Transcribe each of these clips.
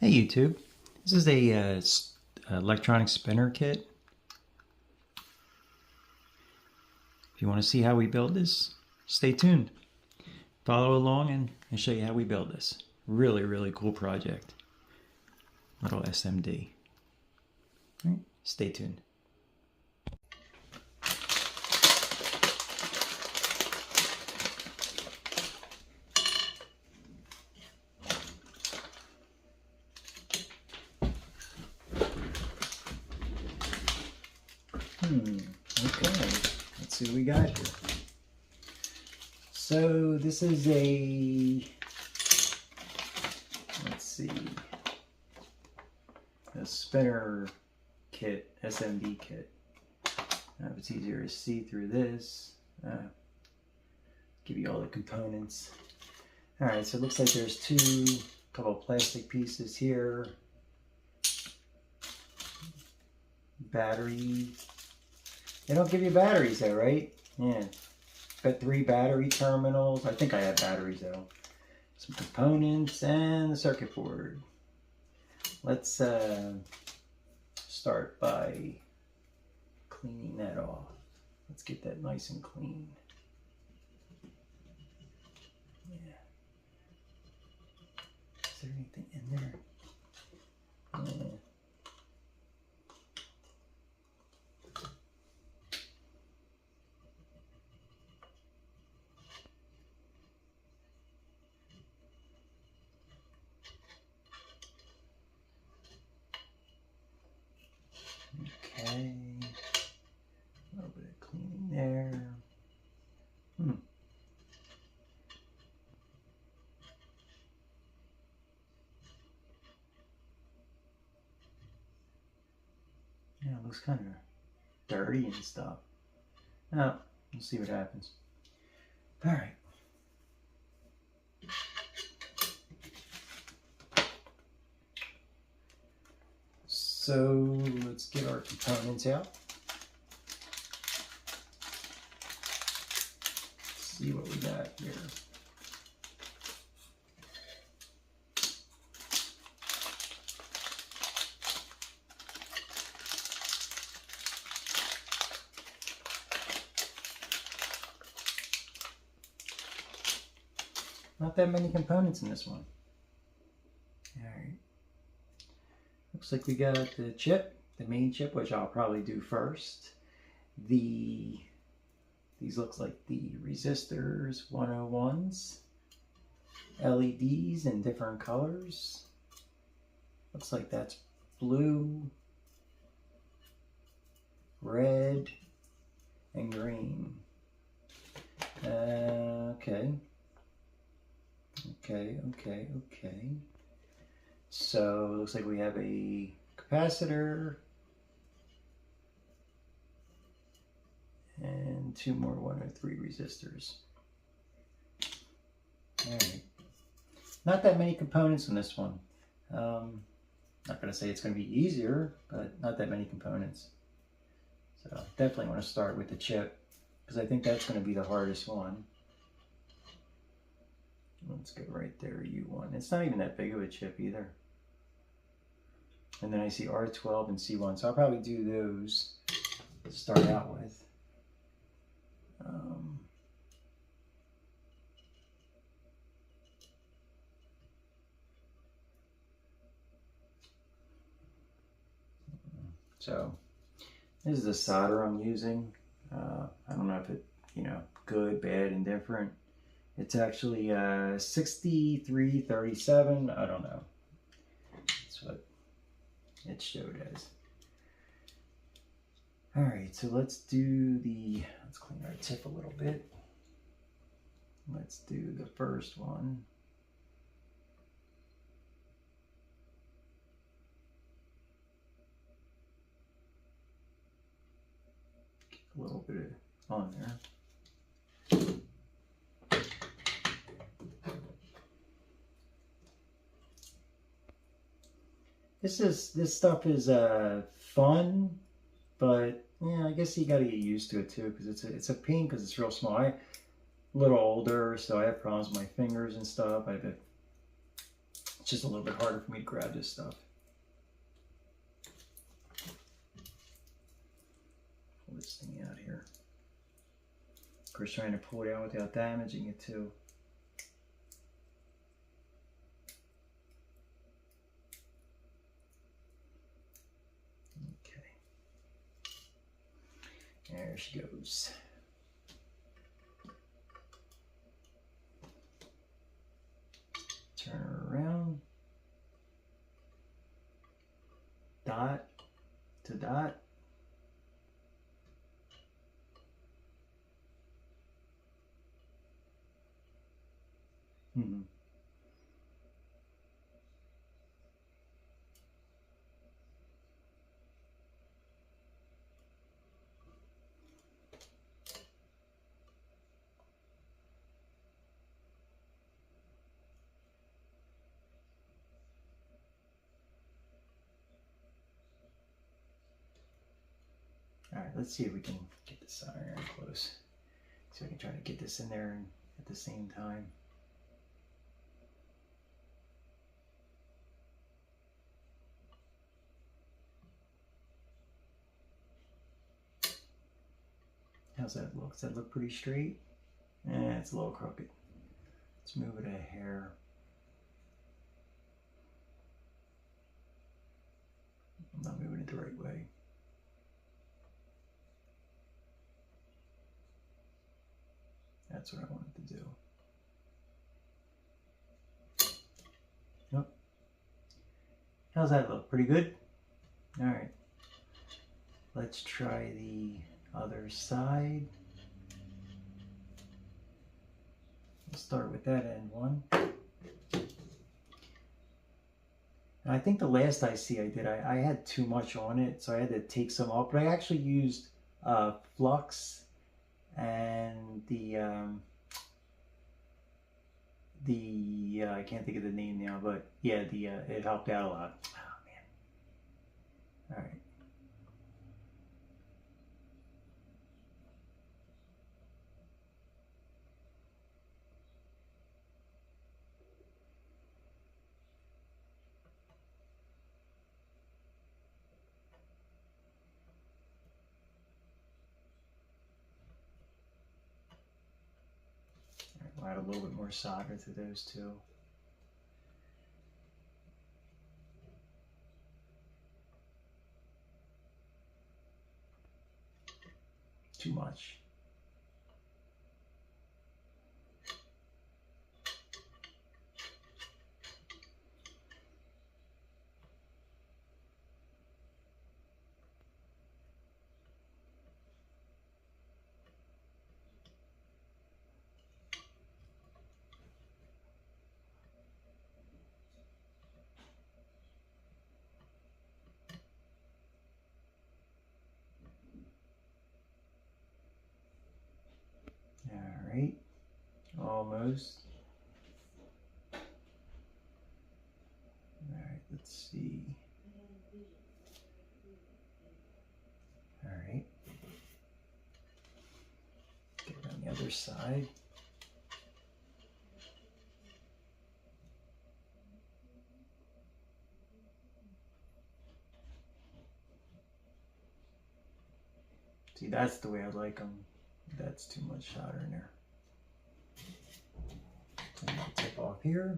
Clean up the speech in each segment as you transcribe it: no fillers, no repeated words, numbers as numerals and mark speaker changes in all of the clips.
Speaker 1: Hey YouTube, this is a electronic spinner kit. If you want to see how we build this, stay tuned. Follow along and I'll show you how we build this. Really cool project. Little SMD. All right, stay tuned. Okay, let's see what we got here. So this is a spinner kit, SMD kit. If it's easier to see through this, give you all the components. All right, so it looks like there's couple of plastic pieces here. Battery. They don't give you batteries though, right? Yeah. Got 3 battery terminals. I think I have batteries though. Some components and the circuit board. Let's start by cleaning that off. Let's get that nice and clean. Yeah. Is there anything in there? Yeah. Okay, a little bit of cleaning there. Yeah, it looks kind of dirty and stuff. Now, we'll see what happens. All right. So let's get our components out. See what we got here. Not that many components in this one. All right. Looks like we got the chip, the main chip, which I'll probably do first. These looks like the resistors, 101s, LEDs in different colors. Looks like that's blue, red, and green. Okay. So it looks like we have a capacitor and 2 more 103 resistors. All right. Not that many components in this one. Not going to say it's going to be easier, but not that many components. So definitely want to start with the chip because I think that's going to be the hardest one. Let's go right there, U1. It's not even that big of a chip either. And then I see R12 and C1, so I'll probably do those to start out with. So this is the solder I'm using. I don't know if it, good, bad, indifferent. It's actually 6337. I don't know. That's what it showed as. All right, so let's clean our tip a little bit. Let's do the first one. Get a little bit on there. This stuff is fun, but yeah, I guess you got to get used to it too because it's a pain because it's real small. I'm a little older, so I have problems with my fingers and stuff. I have to just a little bit harder for me to grab this stuff. Pull this thing out here. Of course, trying to pull it out without damaging it too. Okay. There she goes. Turn her around. Dot to dot. All right, let's see if we can get this soldering iron close. So I can try to get this in there at the same time. How's that look? Does that look pretty straight? It's a little crooked. Let's move it a hair. I'm not moving it the right way. That's what I wanted to do. Nope. How's that look? Pretty good? All right. Let's try the other side. We'll start with that end one. And I think the last IC I did, I had too much on it, so I had to take some off. But I actually used flux and the I can't think of the name now, but yeah, it helped out a lot. Oh man! All right. We'll add a little bit more solder to those two. Too much. All right, almost. All right, let's see. All right. Get it on the other side. See, that's the way I like them. That's too much solder in there. And I'll tip off here.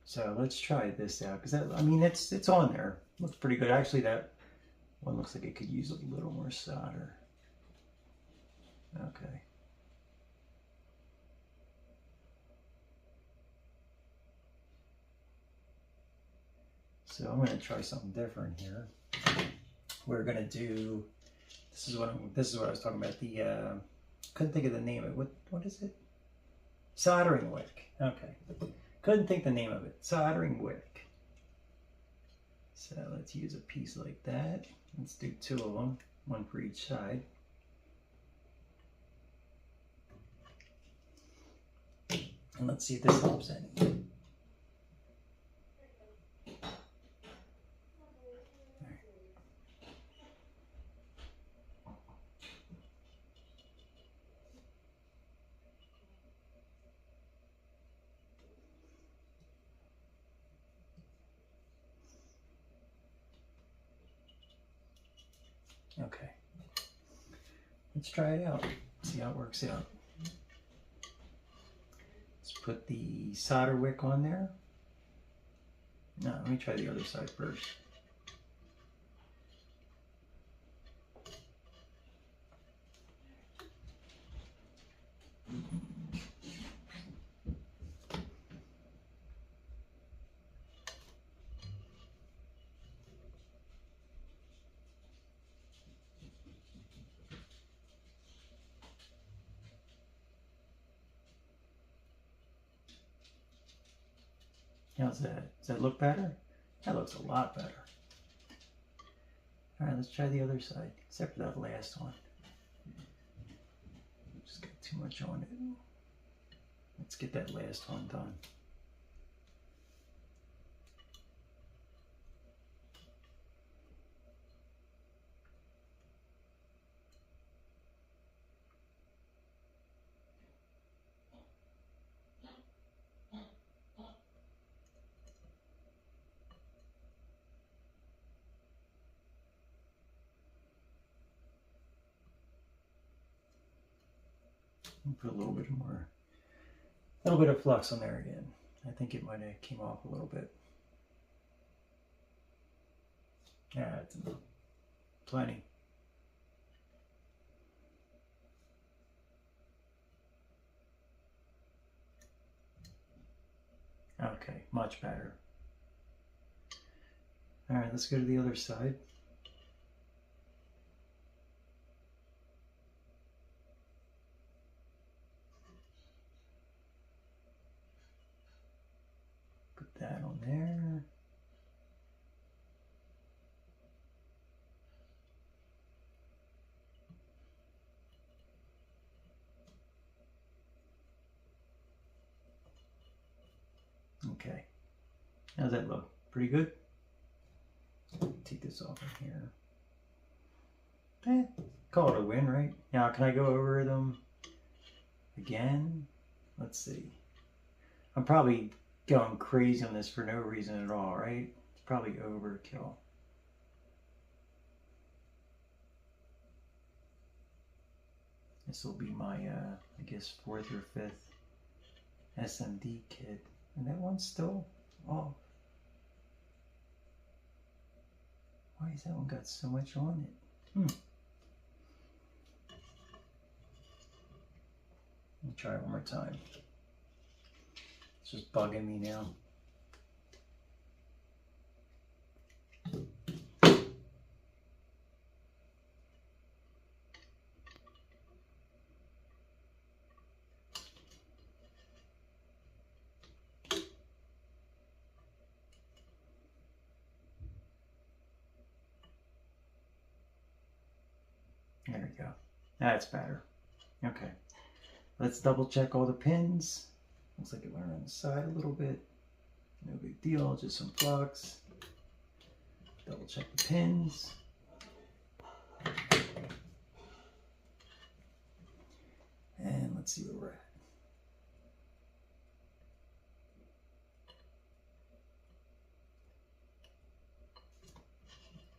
Speaker 1: So let's try this out, because I mean it's on there. Looks pretty good. Actually, that one looks like it could use a little more solder. Okay. So I'm going to try something different here. We're going to do, this is what I was talking about. The couldn't think of the name of it. What is it? Soldering wick. Okay. Couldn't think the name of it. Soldering wick. So let's use a piece like that. Let's do two of them, one for each side. And let's see if this helps any. Okay, let's try it out, see how it works out. Let's put the solder wick on there. No, let me try the other side first. How's that? Does that look better? That looks a lot better. All right, let's try the other side, except for that last one. Just got too much on it. Let's get that last one done. Put a little bit more, a little bit of flux on there again. I think it might have came off a little bit. Yeah, it's enough. Plenty. Okay, much better. All right, let's go to the other side. Put that on there. Okay, how's that look? Pretty good? Take this off in here. Call it a win, right? Now, can I go over them again? Let's see. I'm probably going crazy on this for no reason at all, right? It's probably overkill. This will be my, I guess, 4th or 5th SMD kit. And that one's still off. Why has that one got so much on it? Let me try it one more time. It's just bugging me now. There we go. That's better. Okay. Let's double check all the pins. Looks like it went around the side a little bit. No big deal, just some flux. Double check the pins. And let's see where we're at.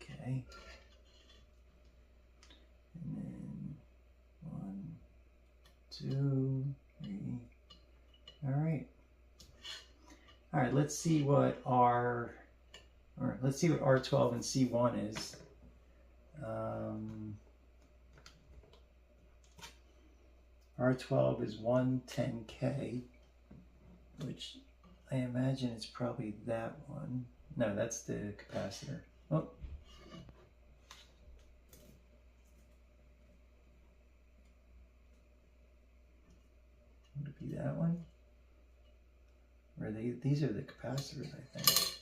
Speaker 1: Okay. And then 1, 2, 3. All right. All right, let's see what let's see what R12 and C1 is. R12 is 110K, which I imagine it's probably that one. No, that's the capacitor. Oh. Would it be that one? Or these are the capacitors, I think.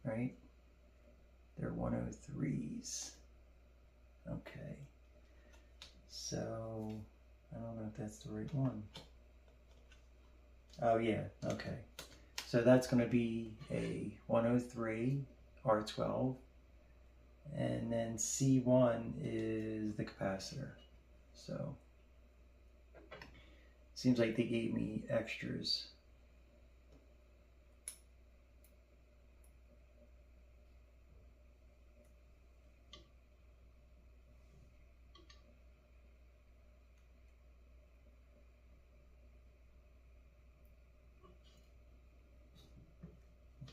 Speaker 1: Right? They're 103s. Okay. So, I don't know if that's the right one. Oh yeah, okay. So that's going to be a 103 R12, and then C1 is the capacitor. So seems like they gave me extras.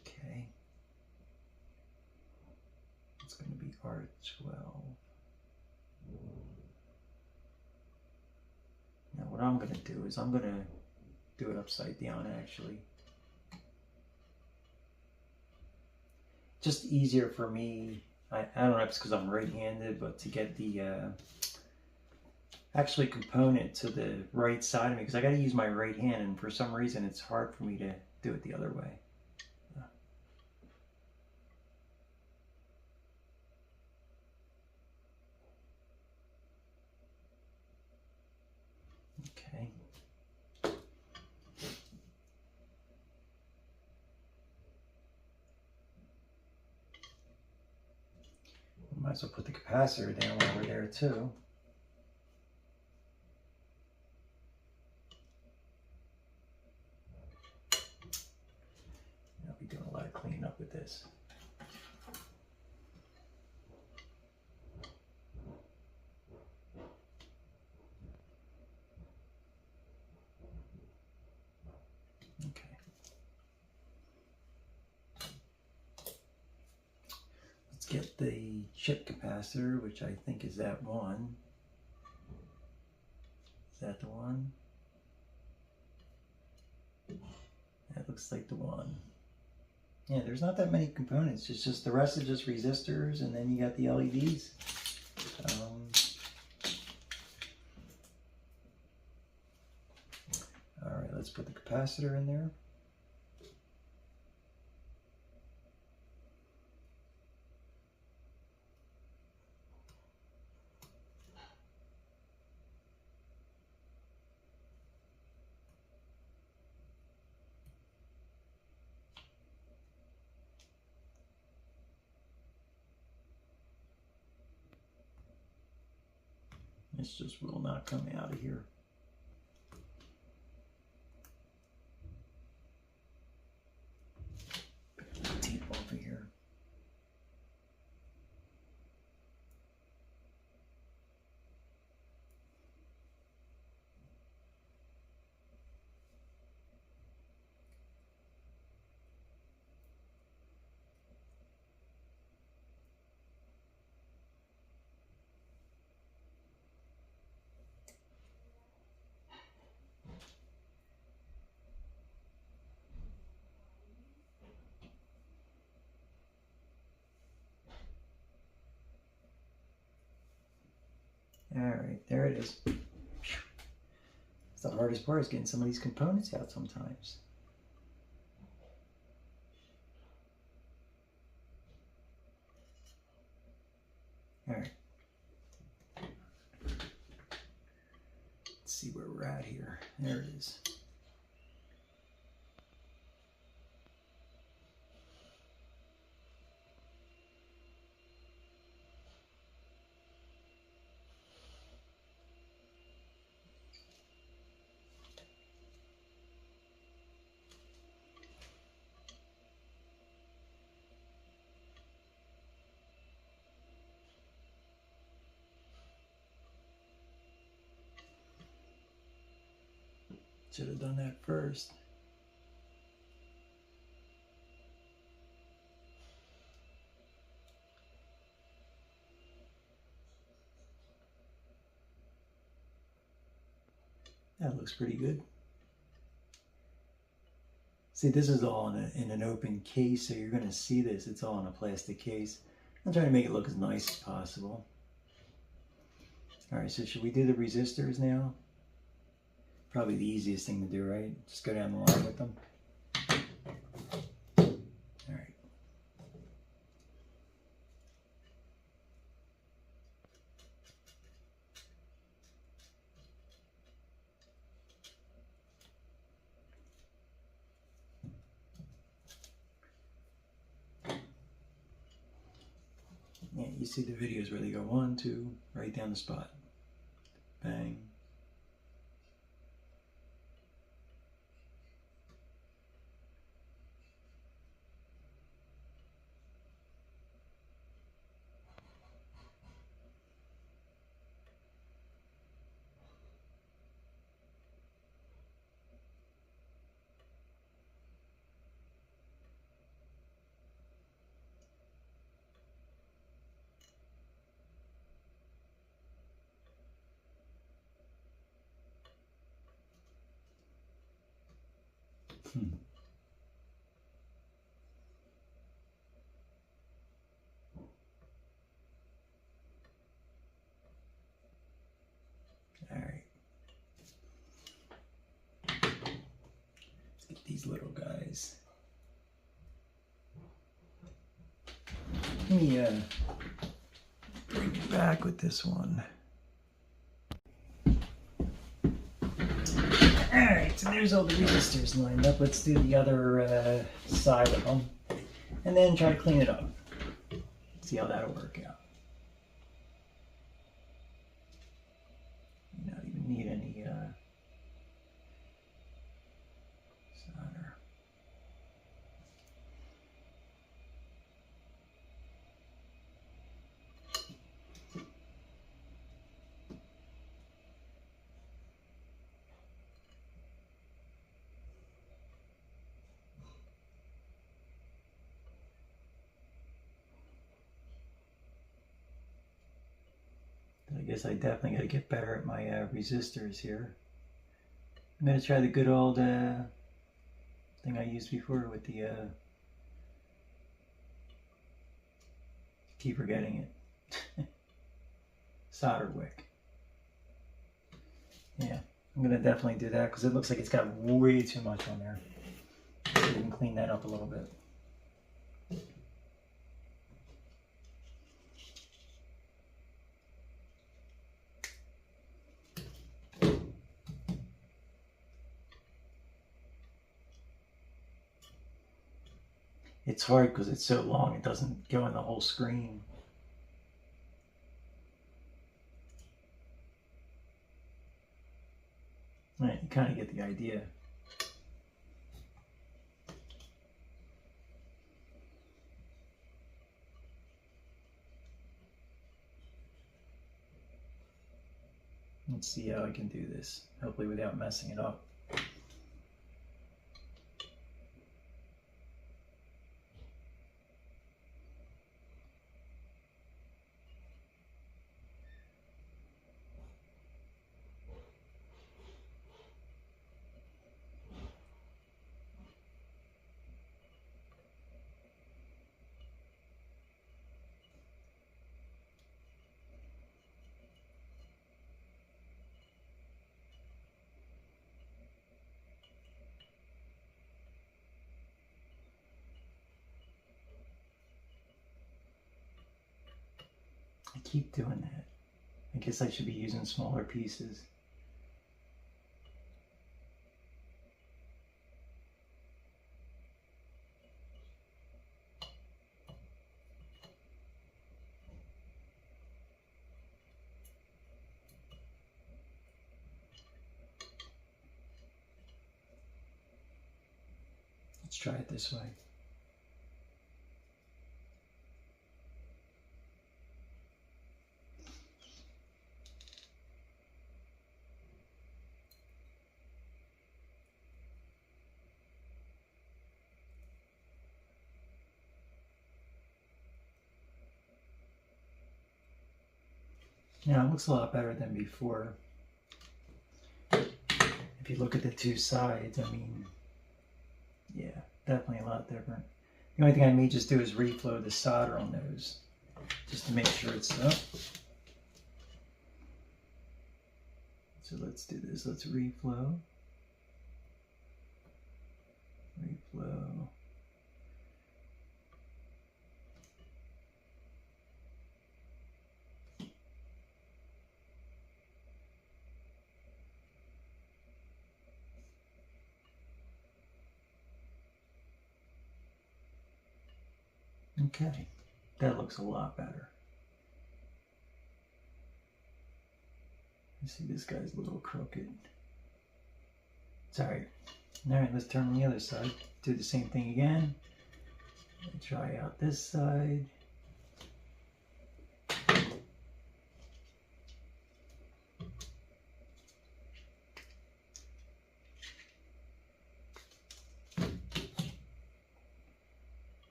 Speaker 1: Okay. It's going to be R12. Now what I'm going to do is I'm going to do it upside down actually. Just easier for me. I don't know if it's because I'm right-handed, but to get the actually component to the right side of me, because I got to use my right hand, and for some reason it's hard for me to do it the other way. Okay. Might as well put the capacitor down while we're there too. I'll be doing a lot of cleaning up with this. Okay. Let's get the chip capacitor, which I think is that one. Is that the one? That looks like the one. Yeah, there's not that many components. It's just the rest is just resistors, and then you got the LEDs. All right, let's put the capacitor in there. This just will not come out of here. Tape over here. All right, there it is. It's the hardest part, is getting some of these components out sometimes. All right. Let's see where we're at here. There it is. Should have done that first. That looks pretty good. See, this is all in an open case, so you're going to see this. It's all in a plastic case. I'm trying to make it look as nice as possible. All right, so should we do the resistors now? Probably the easiest thing to do, right? Just go down the line with them. All right. Yeah, you see the videos where they go 1, 2, right down the spot. Bang. All right. Let's get these little guys. Let me bring it back with this one. Alright, so there's all the resistors lined up. Let's do the other side of them. And then try to clean it up. See how that'll work out. You not even need any solder. I guess I definitely got to get better at my resistors here. I'm going to try the good old thing I used before with the keep forgetting it. Solder wick. Yeah, I'm going to definitely do that because it looks like it's got way too much on there. So we can clean that up a little bit. It's hard because it's so long, it doesn't go in the whole screen. Right, you kind of get the idea. Let's see how I can do this, hopefully without messing it up. I keep doing that. I guess I should be using smaller pieces. Let's try it this way. Yeah, it looks a lot better than before. If you look at the two sides, I mean, yeah, definitely a lot different. The only thing I may just do is reflow the solder on those, just to make sure it's up. So let's do this. Let's reflow. Reflow. Okay, that looks a lot better. You see this guy's a little crooked. It's alright. Alright, let's turn on the other side. Do the same thing again. Try out this side.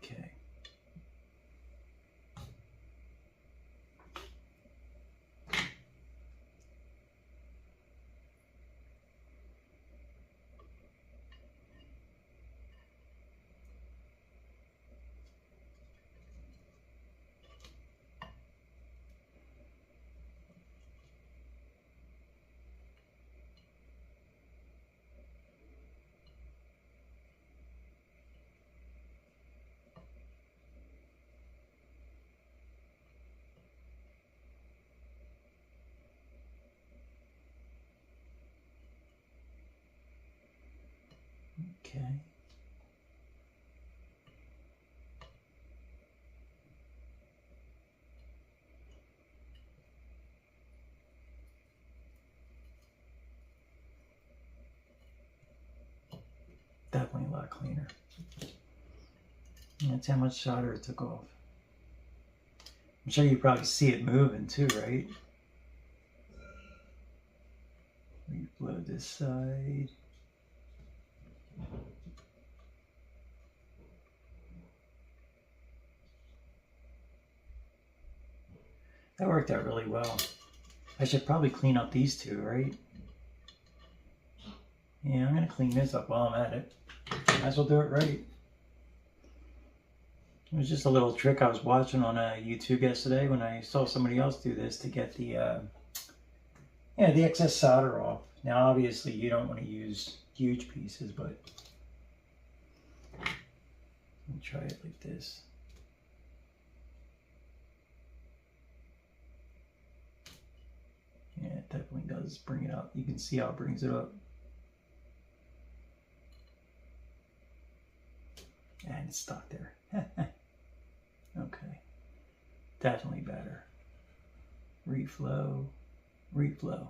Speaker 1: Okay. Okay. Definitely a lot cleaner. That's how much solder it took off. I'm sure you probably see it moving too, right? Reflow this side. That worked out really well. I should probably clean up these two, right? Yeah, I'm gonna clean this up while I'm at it. Might as well do it right. It was just a little trick I was watching on YouTube yesterday when I saw somebody else do this to get the the excess solder off. Now obviously you don't want to use huge pieces, but let me try it like this. Yeah, it definitely does bring it up. You can see how it brings it up. And it's stuck there. Okay. Definitely better. Reflow. Reflow.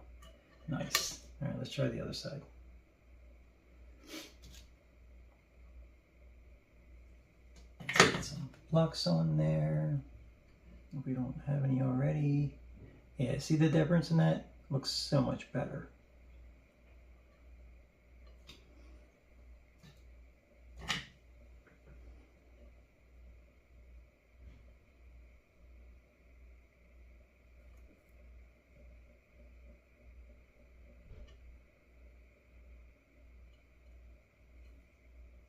Speaker 1: Nice. All right, let's try the other side. Get some flux on there. If we don't have any already. Yeah, see the difference in that? Looks so much better.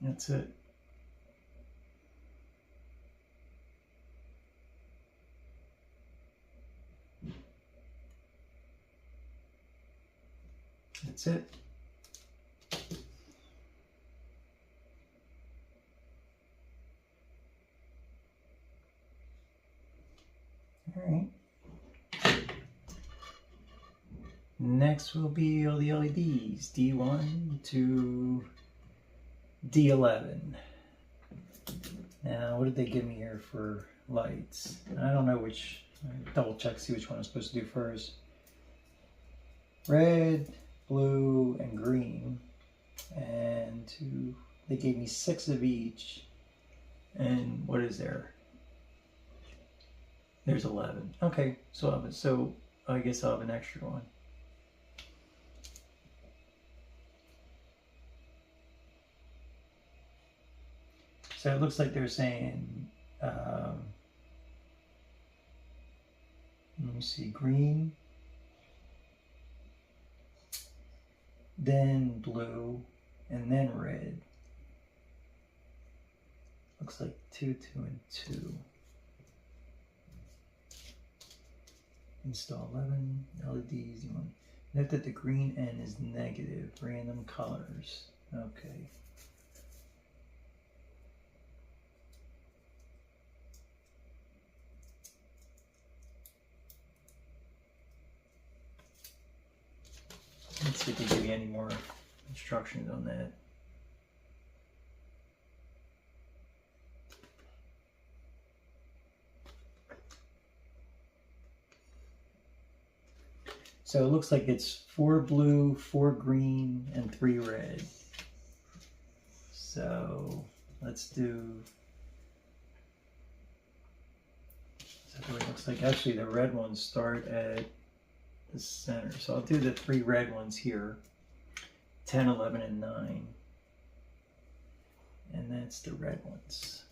Speaker 1: That's it. That's it. All right. Next will be all the LEDs, D1 to D11. Now, what did they give me here for lights? I don't know which. Double check, see which one I'm supposed to do first. Red, blue, and green. And they gave me 6 of each. And what is there? There's 11. Okay, so I guess I'll have an extra one. So it looks like they're saying, let me see, green, then blue, and then red. Looks like 2, 2, and 2. Install 11 LEDs. Note that the green end is negative. Random colors. Okay. Let's see if they give you any more instructions on that. So it looks like it's 4 blue, 4 green, and 3 red. So let's do, so it looks like actually the red ones start at the center. So I'll do the 3 red ones here, 10, 11, and 9. And that's the red ones.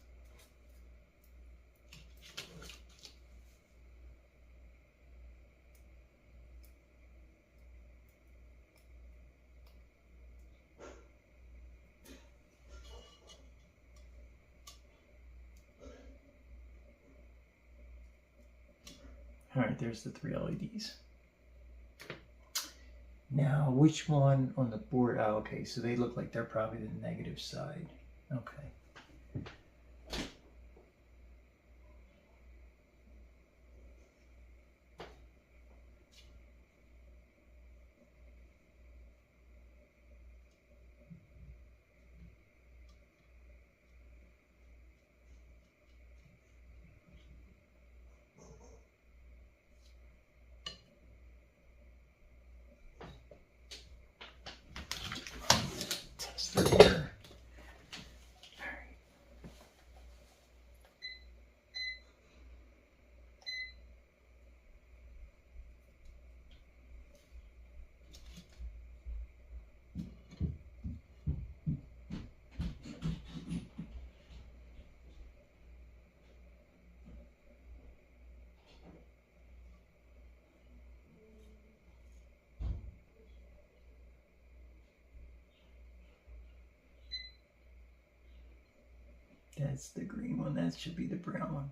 Speaker 1: All right, there's the 3 LEDs. Now, which one on the board? Oh, okay, so they look like they're probably the negative side. Okay. Tester here. That's the green one. That should be the brown one.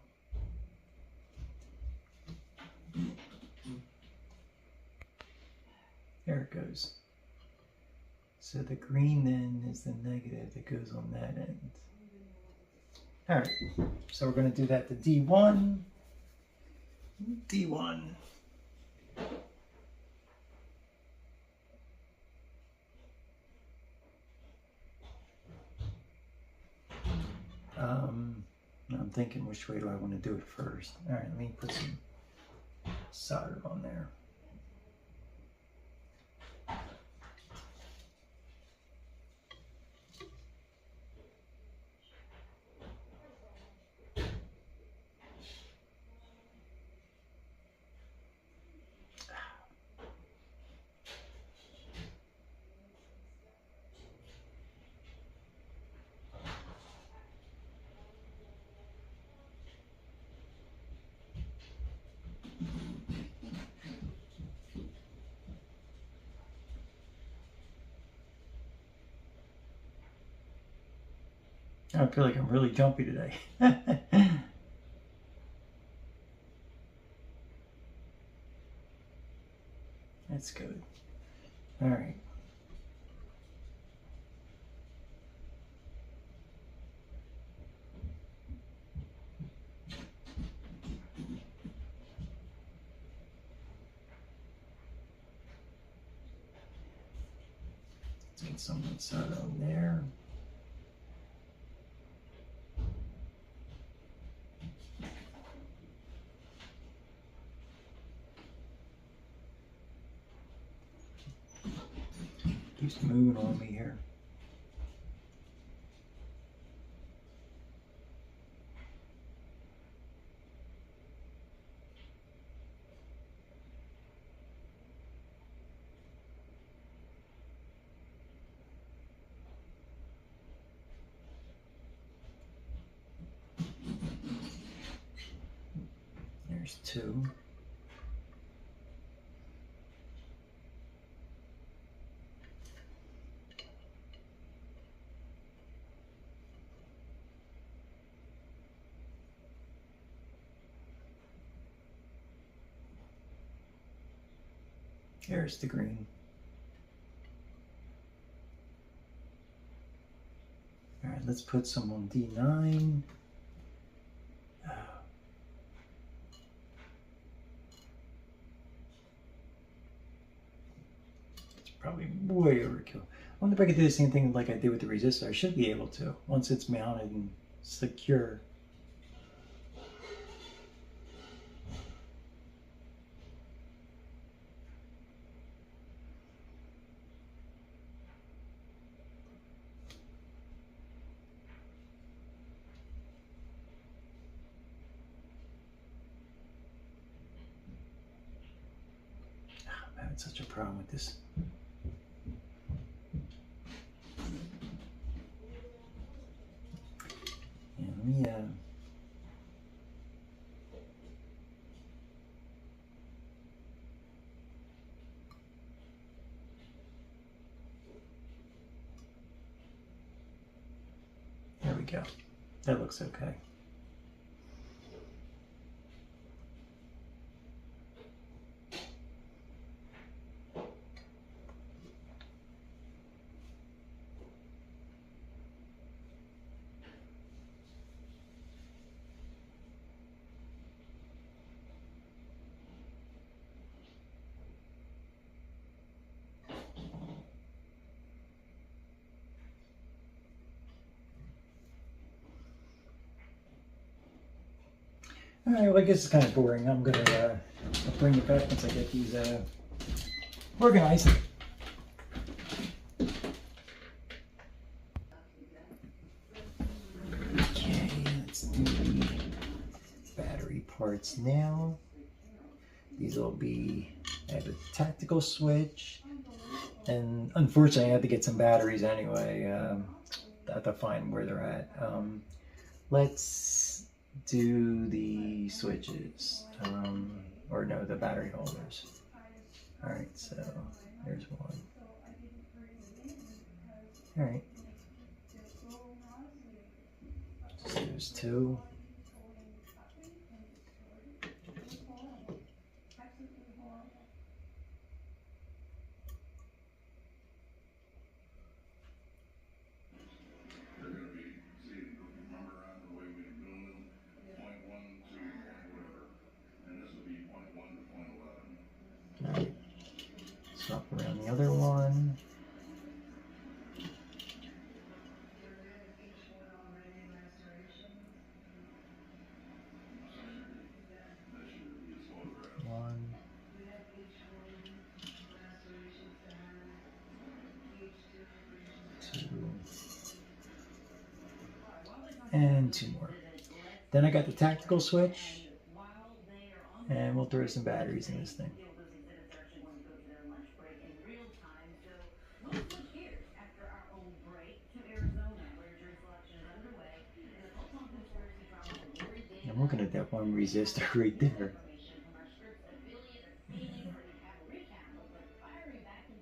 Speaker 1: There it goes. So the green then is the negative that goes on that end. All right, so we're going to do that to D1. D1. I'm thinking which way do I want to do it first. All right, let me put some solder on there. I feel like I'm really jumpy today. That's good. All right. Let's get some solder on there. Keeps moving on me here. There's 2. There's the green. All right, let's put some on D9. It's probably way overkill. I wonder if I could do the same thing like I did with the resistor. I should be able to once it's mounted and secure. had such a problem with this. Yeah, let me there we go. That looks okay. All right, well, I guess it's kind of boring. I'm gonna bring it back once I get these organized. Okay, let's do the battery parts now. These will be, I have a tactical switch, and unfortunately I had to get some batteries anyway. I have to find where they're at. Let's do the switches, or no, the battery holders. All right, so there's one. All right, so there's two. All right, swap around the other one. One, two, and two more. Then I got the tactical switch, and we'll throw some batteries in this thing. I'm looking at that one resistor right there.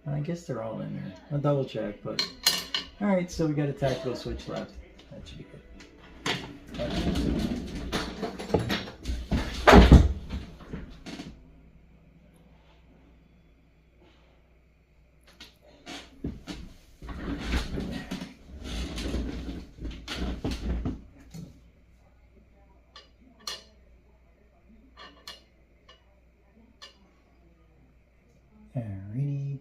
Speaker 1: I guess they're all in there. I'll double check, but all right. So we got a tactical switch left. That should be good. Alrighty,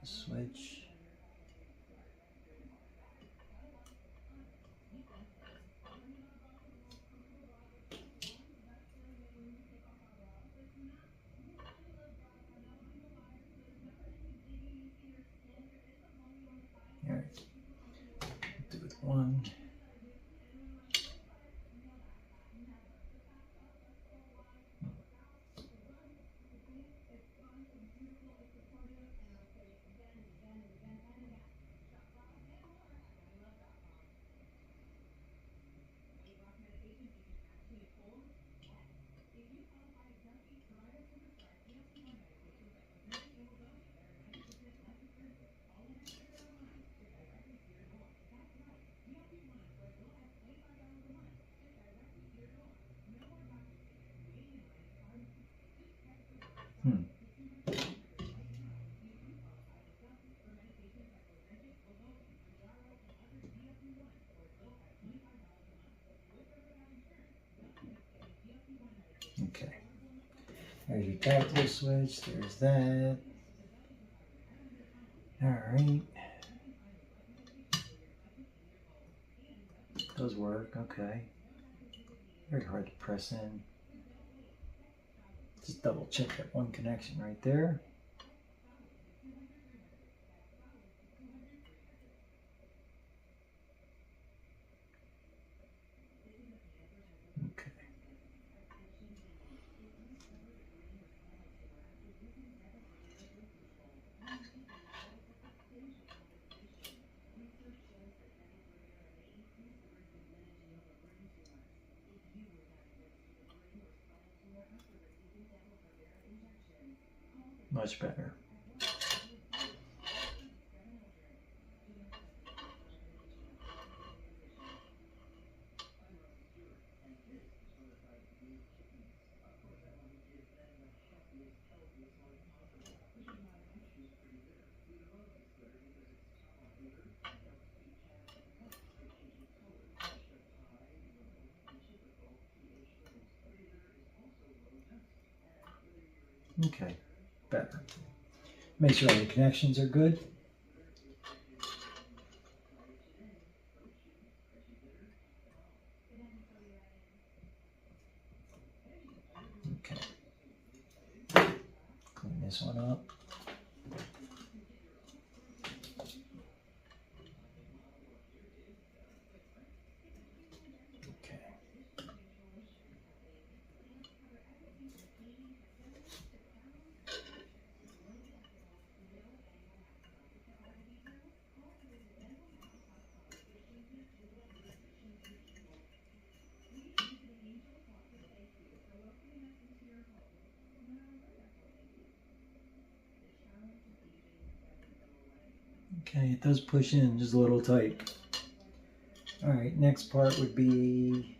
Speaker 1: switch. Alright, do it one. Okay. There's your tactical switch. There's that. Alright. Those work. Okay. Very hard to press in. Just double check that one connection right there. Okay. Much better. Okay, better. Make sure all the connections are good. Okay. Clean this one up. Okay. Okay, it does push in just a little tight. Alright, next part would be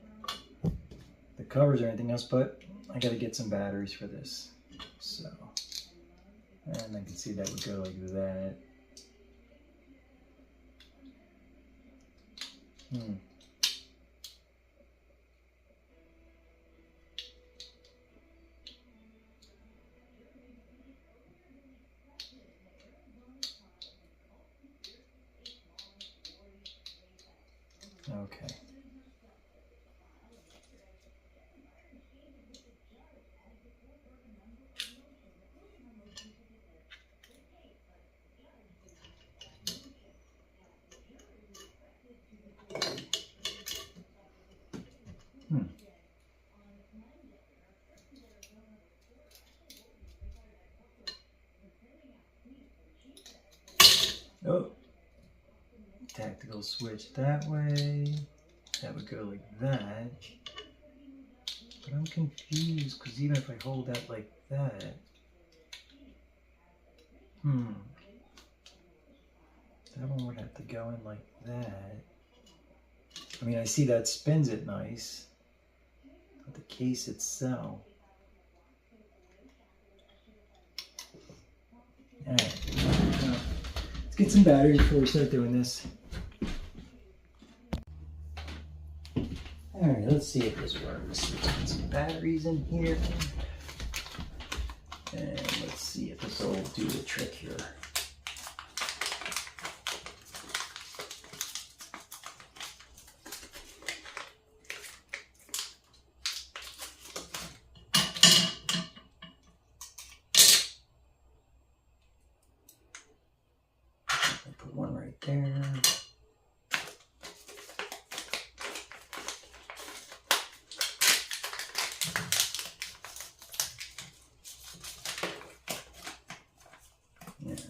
Speaker 1: the covers or anything else, but I gotta get some batteries for this. So, and I can see that would go like that. Okay. Oh, tactical switch that way. That would go like that. But I'm confused because even if I hold that like that, that one would have to go in like that. I mean, I see that spins it nice, but the case itself. Alright, let's get some batteries before we start doing this. Alright, let's see if this works. Let's put some batteries in here. And let's see if this will do the trick here. I'll put one right there.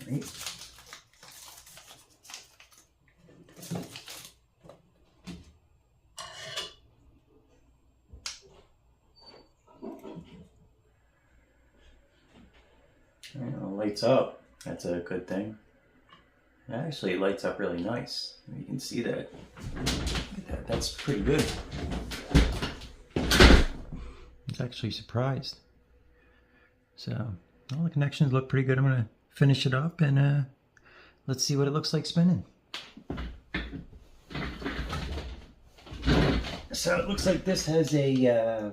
Speaker 1: Alright. Lights up. That's a good thing. It actually lights up really nice. You can see that. Look at that. That's pretty good. I was actually surprised. So all the connections look pretty good. I'm gonna finish it up and let's see what it looks like spinning. So it looks like this has a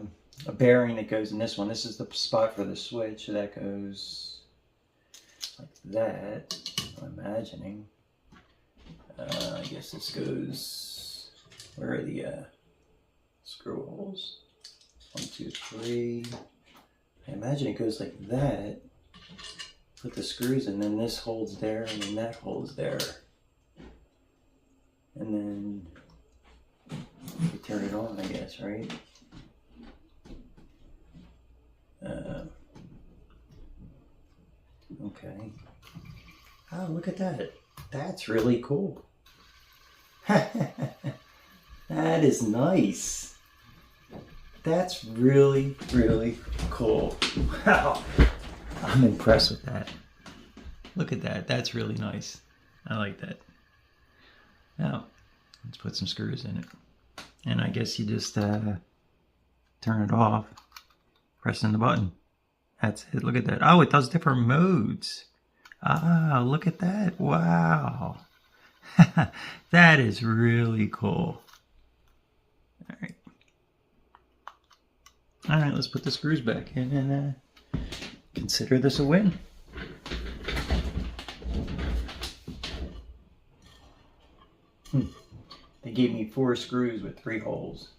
Speaker 1: bearing that goes in this one. This is the spot for the switch. So that goes like that, I'm imagining. I guess this goes, where are the screw holes? 1, 2, 3. I imagine it goes like that. Put the screws in, then this holds there, and then that holds there. And then you turn it on, I guess, right? Okay. Oh, look at that. That's really cool. That is nice. That's really, really cool. Wow. I'm impressed with that. Look at that. That's really nice. I like that. Now, let's put some screws in it. And I guess you just turn it off, pressing the button. That's it. Look at that. Oh, it does different modes. Ah, look at that. Wow. That is really cool. All right. All right, let's put the screws back in and consider this a win. They gave me 4 screws with 3 holes.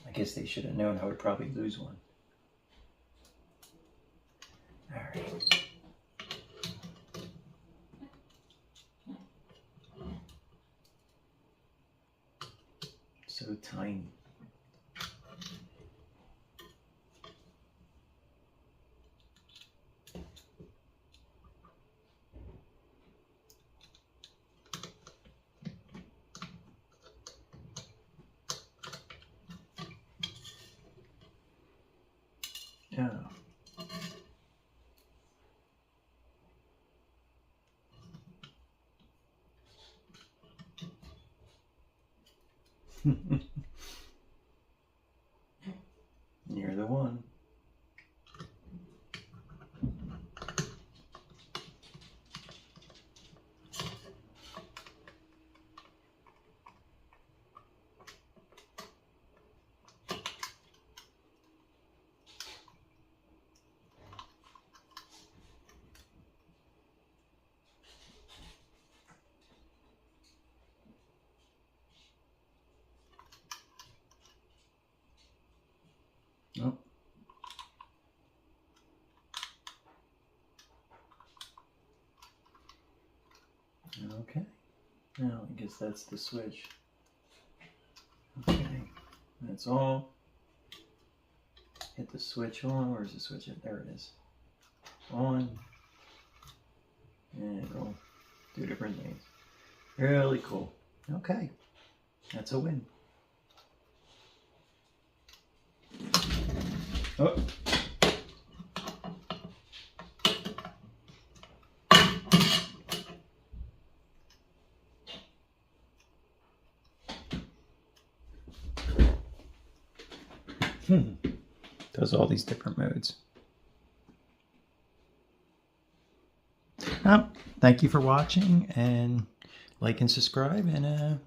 Speaker 1: I guess they should have known I would probably lose one. All right. So tiny. Yeah. You're the one. Oh. Okay. Now I guess that's the switch. Okay. That's all. Hit the switch on. Where's the switch? There it is. On. And it'll do different things. Really cool. Okay. That's a win. Oh. Does all these different modes. Thank you for watching, and like and subscribe, and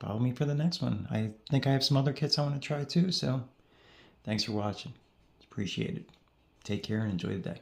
Speaker 1: follow me for the next one. I think I have some other kits I want to try too, so thanks for watching. Appreciate it. Take care and enjoy the day.